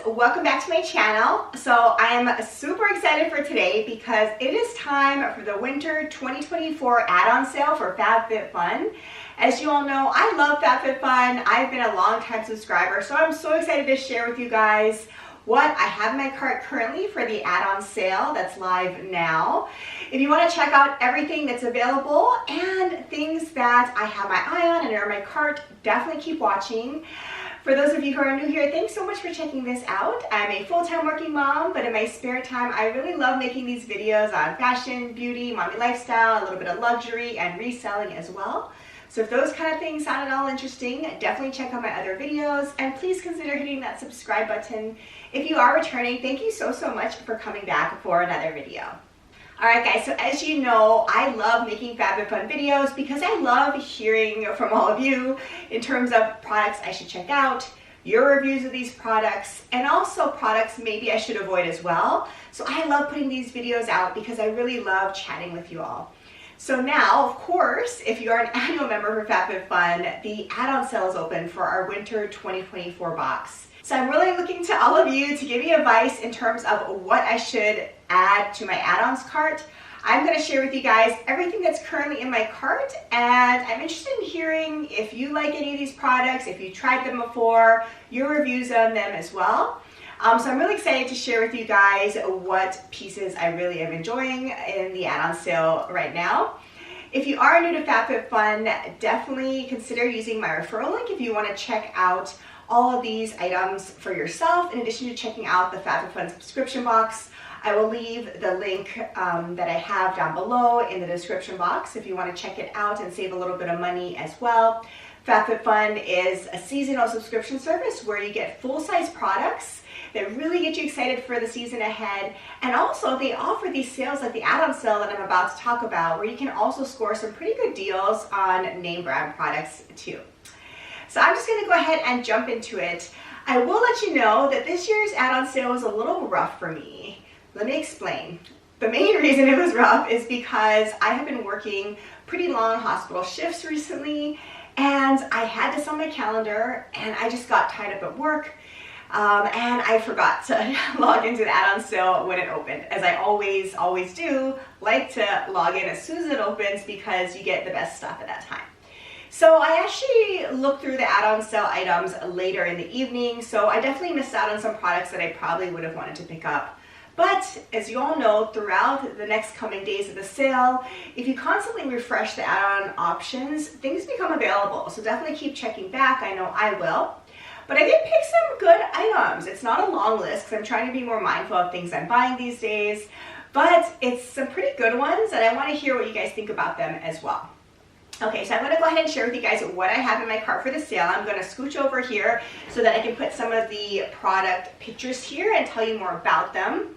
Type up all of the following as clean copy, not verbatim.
welcome back to my channel. So I am super excited for today because it is time for the winter 2024 add-on sale for FabFitFun. As you all know, I love FabFitFun. I've been a long-time subscriber, so I'm so excited to share with you guys what I have in my cart currently for the add-on sale that's live now. If you want to check out everything that's available and things that I have my eye on and are in my cart, definitely keep watching. For those of you who are new here, thanks so much for checking this out. I'm a full-time working mom, but in my spare time, I really love making these videos on fashion, beauty, mommy lifestyle, a little bit of luxury, and reselling as well. So if those kind of things sound at all interesting, definitely check out my other videos, and please consider hitting that subscribe button. If you are returning, thank you so much for coming back for another video. Alright guys, so as you know, I love making FabFitFun videos because I love hearing from all of you in terms of products I should check out, your reviews of these products, and also products maybe I should avoid as well. So I love putting these videos out because I really love chatting with you all. So now, of course, if you are an annual member for FabFitFun, the add-on sale is open for our winter 2024 box. So I'm really looking to all of you to give me advice in terms of what I should add to my add-ons cart. I'm going to share with you guys everything that's currently in my cart, and I'm interested in hearing if you like any of these products, if you tried them before, your reviews on them as well. So I'm really excited to share with you guys what pieces I really am enjoying in the add-on sale right now. If you are new to FabFitFun, definitely consider using my referral link if you want to check out all of these items for yourself, in addition to checking out the FabFitFun subscription box. I will leave the link that I have down below in the description box if you want to check it out and save a little bit of money as well. FabFitFun is a seasonal subscription service where you get full-size products that really get you excited for the season ahead. And also they offer these sales like the add-on sale that I'm about to talk about, where you can also score some pretty good deals on name brand products too. So I'm just going to go ahead and jump into it. I will let you know that this year's add-on sale was a little rough for me. Let me explain. The main reason it was rough is because I have been working pretty long hospital shifts recently, and I had this on my calendar, and I just got tied up at work, and I forgot to log into the add-on sale when it opened, as I always do, like to log in as soon as it opens because you get the best stuff at that time. So I actually looked through the add-on sale items later in the evening, so I definitely missed out on some products that I probably would have wanted to pick up. But as you all know, throughout the next coming days of the sale, if you constantly refresh the add-on options, things become available. So definitely keep checking back. I know I will. But I did pick some good items. It's not a long list because I'm trying to be more mindful of things I'm buying these days. But it's some pretty good ones, and I want to hear what you guys think about them as well. Okay, so I'm going to go ahead and share with you guys what I have in my cart for the sale. I'm going to scooch over here so that I can put some of the product pictures here and tell you more about them.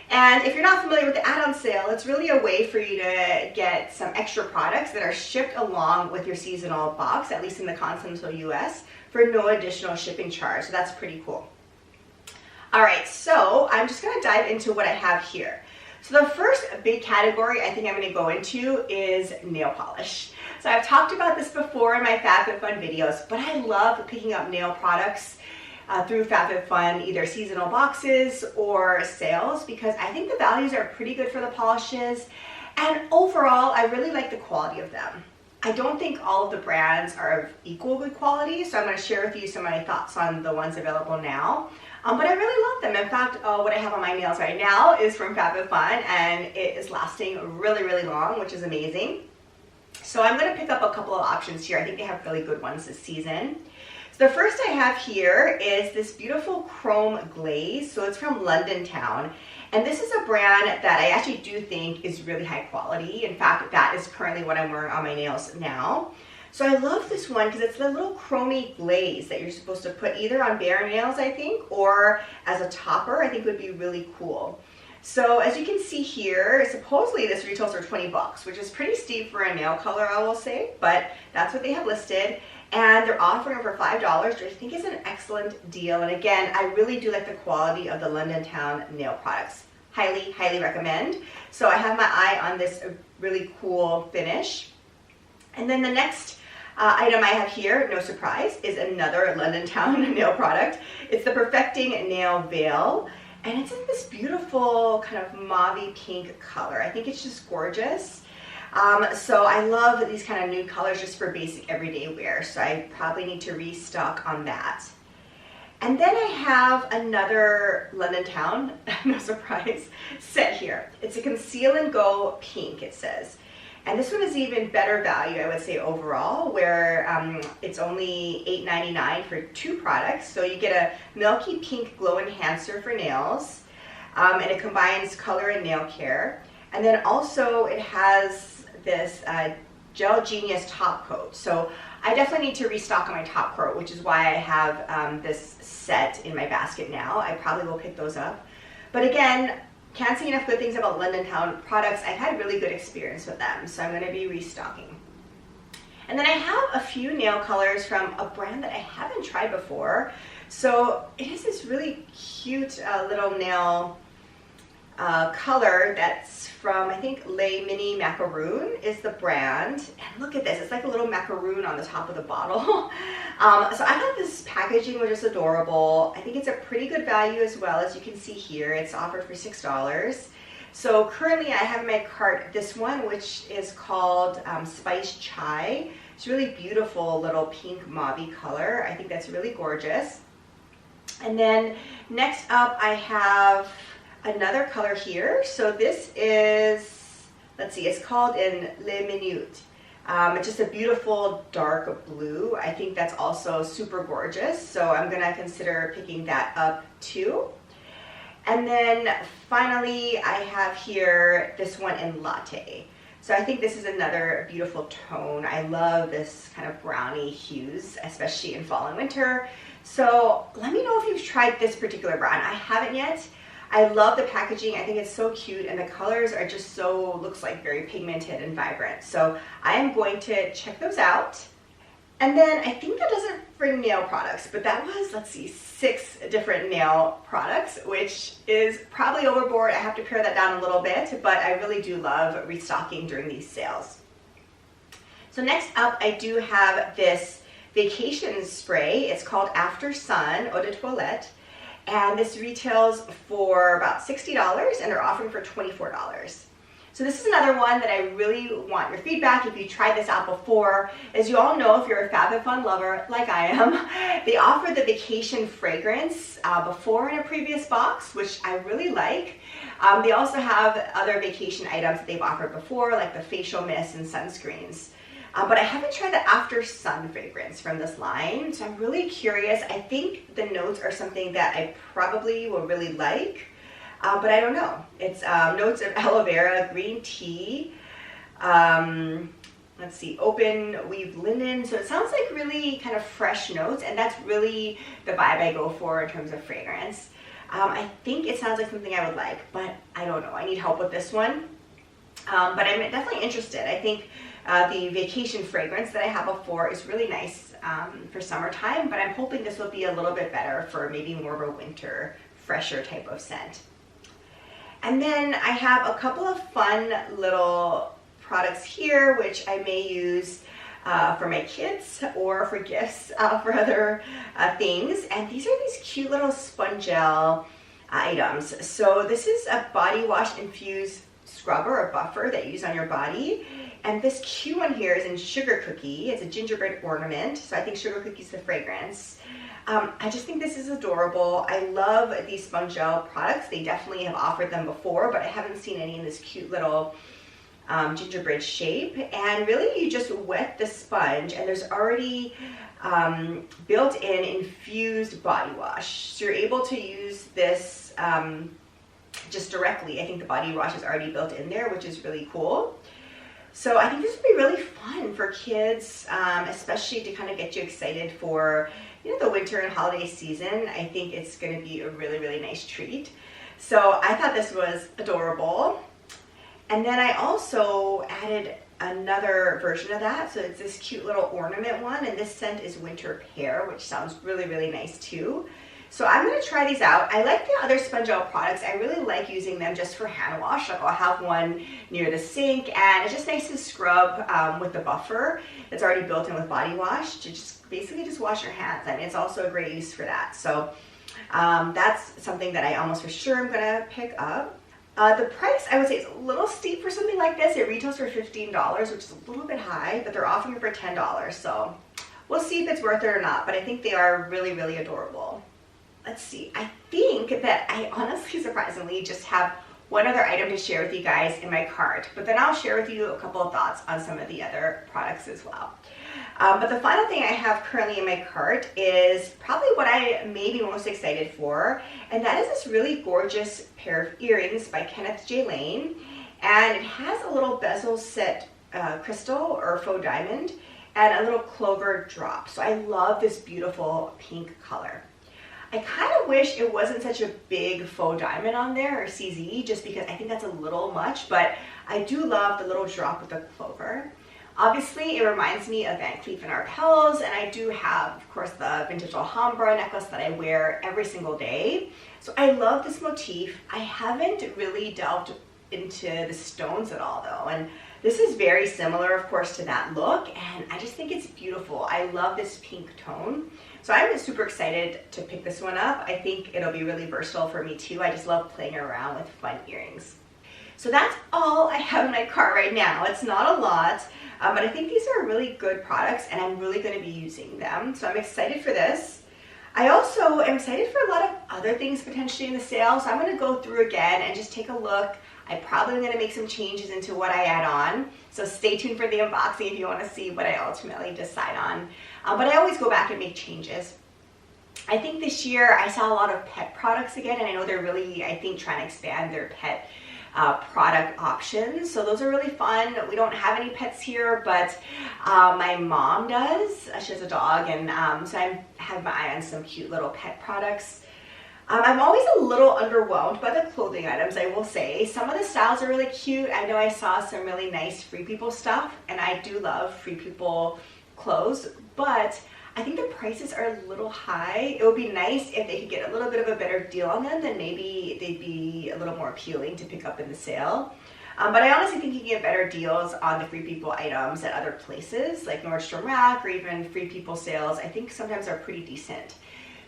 And if you're not familiar with the add-on sale, it's really a way for you to get some extra products that are shipped along with your seasonal box, at least in the continental US, for no additional shipping charge. So that's pretty cool. All right, so I'm just going to dive into what I have here. So the first big category I think I'm going to go into is nail polish. So I've talked about this before in my FabFitFun videos, but I love picking up nail products through FabFitFun, either seasonal boxes or sales, because I think the values are pretty good for the polishes, and overall I really like the quality of them. I don't think all of the brands are of equal good quality, so I'm going to share with you some of my thoughts on the ones available now. But I really love them. In fact, what I have on my nails right now is from FabFitFun, and it is lasting really long, which is amazing. So I'm going to pick up a couple of options here. I think they have really good ones this season. So the first I have here is this beautiful chrome glaze. So it's from London Town. And this is a brand that I actually do think is really high quality. In fact, that is currently what I'm wearing on my nails now. So I love this one because it's the little chromy glaze that you're supposed to put either on bare nails, I think, or as a topper. I think would be really cool. So as you can see here, supposedly this retails for 20 bucks, which is pretty steep for a nail color, I will say, but that's what they have listed. And they're offering over $5, which I think is an excellent deal. And again, I really do like the quality of the London Town nail products. Highly recommend. So I have my eye on this really cool finish. And then the next Item I have here, no surprise, is another London Town nail product. It's the Perfecting Nail Veil, and it's in this beautiful kind of mauve pink color. I think it's just gorgeous. So I love these kind of nude colors just for basic everyday wear, so I probably need to restock on that. And then I have another London Town, no surprise, set here. It's a Conceal Go Pink, it says. And this one is even better value, I would say, overall, where it's only $8.99 for 2 products. So you get a milky pink glow enhancer for nails, and it combines color and nail care. And then also it has this Gel Genius top coat. So I definitely need to restock on my top coat, which is why I have this set in my basket now. I probably will pick those up. But again, can't say enough good things about London Town products. I've had really good experience with them, so I'm going to be restocking. And then I have a few nail colors from a brand that I haven't tried before. So it is this really cute little nail color that's from, I think, Mini Macaroon is the brand. And look at this, it's like a little macaroon on the top of the bottle. So I thought this packaging was just adorable. I think it's a pretty good value as well. As you can see here, it's offered for $6. So currently I have in my cart this one, which is called Spice Chai. It's a really beautiful little pink mauve color. I think that's really gorgeous. And then next up I have another color here. So this is, let's see, it's called in Le Minute. It's just a beautiful dark blue. I think that's also super gorgeous. So I'm gonna consider picking that up too. And then finally, I have here this one in Latte. So I think this is another beautiful tone. I love this kind of brownie hues, especially in fall and winter. So let me know if you've tried this particular brand. I haven't yet. I love the packaging. I think it's so cute, and the colors are just so, looks like very pigmented and vibrant. So I am going to check those out. And then I think that does it for nail products, but that was, let's see, 6 different nail products, which is probably overboard. I have to pare that down a little bit, but I really do love restocking during these sales. So next up, I do have this vacation spray. It's called After Sun Eau de Toilette. And this retails for about $60, and they're offering for $24. So this is another one that I really want your feedback if you tried this out before. As you all know, if you're a FabFitFun lover like I am, they offered the vacation fragrance before in a previous box, which I really like. They also have other vacation items that they've offered before, like the facial mist and sunscreens. But I haven't tried the After Sun fragrance from this line, so I'm really curious. I think the notes are something that I probably will really like, but I don't know. It's notes of aloe vera, green tea, let's see, open weave linen. So it sounds like really kind of fresh notes, and that's really the vibe I go for in terms of fragrance. I think it sounds like something I would like, but I don't know. I need help with this one, but I'm definitely interested. I think the vacation fragrance that I have before is really nice for summertime, but I'm hoping this will be a little bit better for maybe more of a winter, fresher type of scent. And then I have a couple of fun little products here, which I may use for my kids or for gifts for other things. And these are these cute little sponge gel items. So this is a body wash infused scrubber or buffer that you use on your body. And this cute one here is in Sugar Cookie. It's a gingerbread ornament, so I think Sugar Cookie's the fragrance. I just think this is adorable. I love these sponge gel products. They definitely have offered them before, but I haven't seen any in this cute little gingerbread shape. And really, you just wet the sponge, and there's already built-in infused body wash. So you're able to use this just directly. I think the body wash is already built in there, which is really cool. So I think this would be really fun for kids, especially to kind of get you excited for, you know, the winter and holiday season. I think it's going to be a really, really nice treat. So I thought this was adorable. And then I also added another version of that. So it's this cute little ornament one, and this scent is Winter Pear, which sounds really, really nice too. So I'm going to try these out. I like the other sponge gel products. I really like using them just for hand wash. Like I'll have one near the sink, and it's just nice to scrub with the buffer that's already built in with body wash to just basically just wash your hands. I mean, it's also a great use for that. So that's something that I almost for sure I'm going to pick up. The price, I would say, is a little steep for something like this. It retails for $15, which is a little bit high, but they're offering it for $10. So we'll see if it's worth it or not, but I think they are really, really adorable. Let's see, I think that I honestly, surprisingly, just have one other item to share with you guys in my cart, but then I'll share with you a couple of thoughts on some of the other products as well. But the final thing I have currently in my cart is probably what I may be most excited for, and that is this really gorgeous pair of earrings by Kenneth J. Lane, and it has a little bezel set crystal or faux diamond and a little clover drop. So I love this beautiful pink color. I kind of wish it wasn't such a big faux diamond on there, or CZ, just because I think that's a little much, but I do love the little drop with the clover. Obviously, it reminds me of Van Cleef & Arpels, and I do have, of course, the vintage Alhambra necklace that I wear every single day. So I love this motif. I haven't really delved into the stones at all, though, and this is very similar, of course, to that look, and I just think it's beautiful. I love this pink tone. So I'm super excited to pick this one up. I think it'll be really versatile for me too. I just love playing around with fun earrings. So that's all I have in my cart right now. It's not a lot, but I think these are really good products and I'm really going to be using them. So I'm excited for this. I also am excited for a lot of other things potentially in the sale. So I'm going to go through again and just take a look. I probably am going to make some changes into what I add on. So stay tuned for the unboxing if you want to see what I ultimately decide on. But I always go back and make changes. I think this year I saw a lot of pet products again, and I know they're really, I think, trying to expand their pet product options. So those are really fun. We don't have any pets here, but my mom does. She has a dog, and so I have my eye on some cute little pet products. I'm always a little underwhelmed by the clothing items, I will say. Some of the styles are really cute. I know I saw some really nice Free People stuff, and I do love Free People clothes, but I think the prices are a little high. It would be nice if they could get a little bit of a better deal on them, then maybe they'd be a little more appealing to pick up in the sale. But I honestly think you can get better deals on the Free People items at other places, like Nordstrom Rack or even Free People sales. I think sometimes are pretty decent.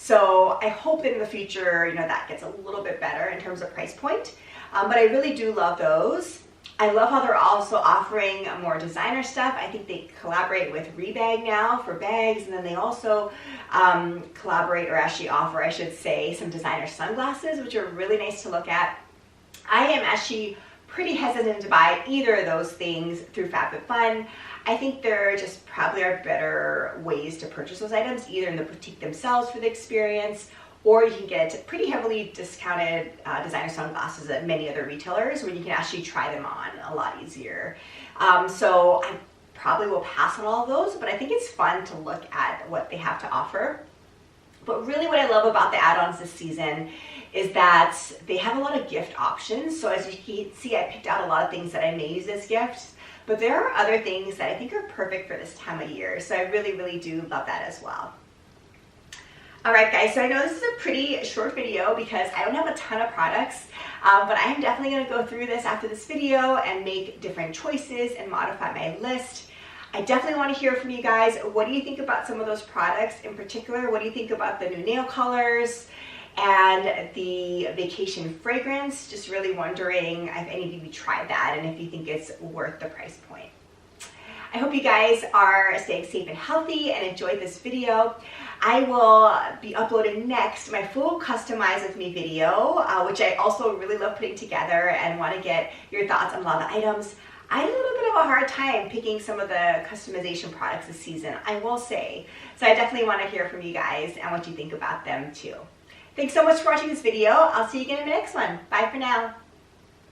So I hope that in the future, that gets a little bit better in terms of price point. But I really do love those. I love how they're also offering more designer stuff. I think they collaborate with Rebag now for bags, and then they also collaborate, or actually offer, I should say, some designer sunglasses, which are really nice to look at. I am actually pretty hesitant to buy either of those things through FabFitFun. I think there just probably are better ways to purchase those items, either in the boutique themselves for the experience, or you can get pretty heavily discounted designer sunglasses at many other retailers where you can actually try them on a lot easier. So I probably will pass on all of those, but I think it's fun to look at what they have to offer. But really what I love about the add-ons this season is that they have a lot of gift options. So as you can see, I picked out a lot of things that I may use as gifts, but there are other things that I think are perfect for this time of year. So I really, really do love that as well. All right, guys, so I know this is a pretty short video because I don't have a ton of products, but I am definitely going to go through this after this video and make different choices and modify my list. I definitely want to hear from you guys. What do you think about some of those products in particular? What do you think about the new nail colors and the vacation fragrance? Just really wondering if any of you tried that and if you think it's worth the price point. I hope you guys are staying safe and healthy and enjoyed this video. I will be uploading next my full Customize With Me video, which I also really love putting together and want to get your thoughts on a lot of the items. I had a little bit of a hard time picking some of the customization products this season, I will say. So I definitely want to hear from you guys and what you think about them too. Thanks so much for watching this video. I'll see you again in the next one. Bye for now.